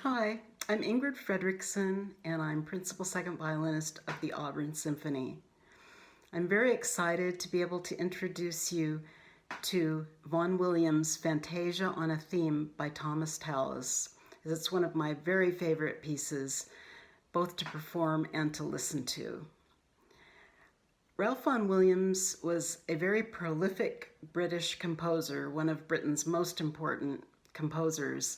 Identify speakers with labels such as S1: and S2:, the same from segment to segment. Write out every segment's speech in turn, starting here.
S1: Hi, I'm Ingrid Fredrickson, and I'm principal second violinist of the Auburn Symphony. I'm very excited to be able to introduce you to Vaughan Williams' Fantasia on a Theme by Tallis. It's one of my very favorite pieces, both to perform and to listen to. Ralph Vaughan Williams was a very prolific British composer, one of Britain's most important composers.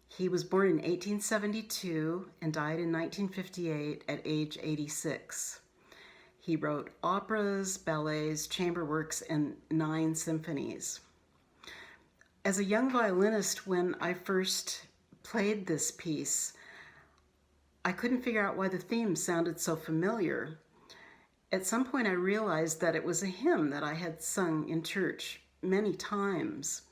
S1: He was born in 1872 and died in 1958 at age 86. He wrote operas, ballets, chamber works, and 9 symphonies. As a young violinist, when I first played this piece, I couldn't figure out why the theme sounded so familiar. At some point I realized that it was a hymn that I had sung in church many times.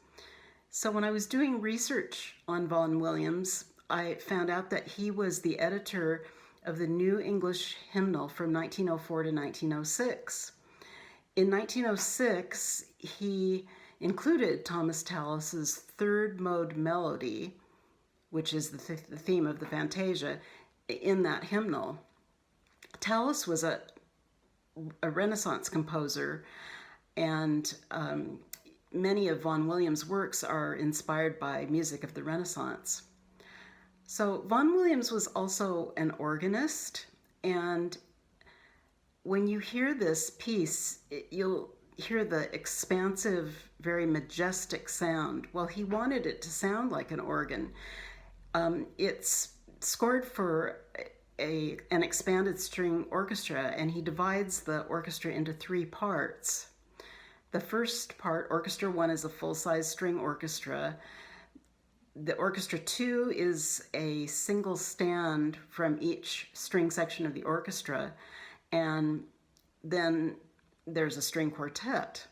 S1: So when I was doing research on Vaughan Williams, I found out that he was the editor of the New English Hymnal from 1904 to 1906. In 1906, he included Thomas Tallis's third mode melody, which is the theme of the Fantasia, in that hymnal. Tallis was a Renaissance composer, and many of Vaughan Williams' works are inspired by music of the Renaissance. So Vaughan Williams was also an organist, and when you hear this piece, you'll hear the expansive, very majestic sound. Well, he wanted it to sound like an organ. It's scored for an expanded string orchestra, and he divides the orchestra into 3 parts. The first part, Orchestra 1, is a full-size string orchestra. The Orchestra 2 is a single stand from each string section of the orchestra, and then there's a string quartet.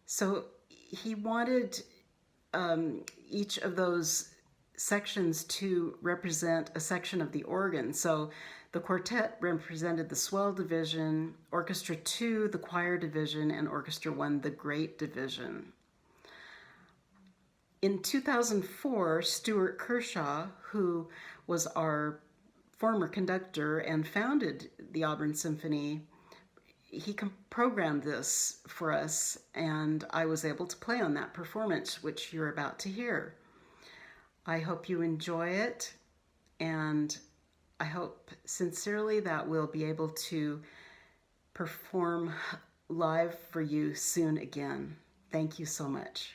S1: So he wanted each of those sections to represent a section of the organ. So the quartet represented the swell division, Orchestra 2, the choir division, and Orchestra 1, the great division. In 2004, Stuart Kershaw, who was our former conductor and founded the Auburn Symphony, he programmed this for us, and I was able to play on that performance, which you're about to hear. I hope you enjoy it, and I hope sincerely that we'll be able to perform live for you soon again. Thank you so much.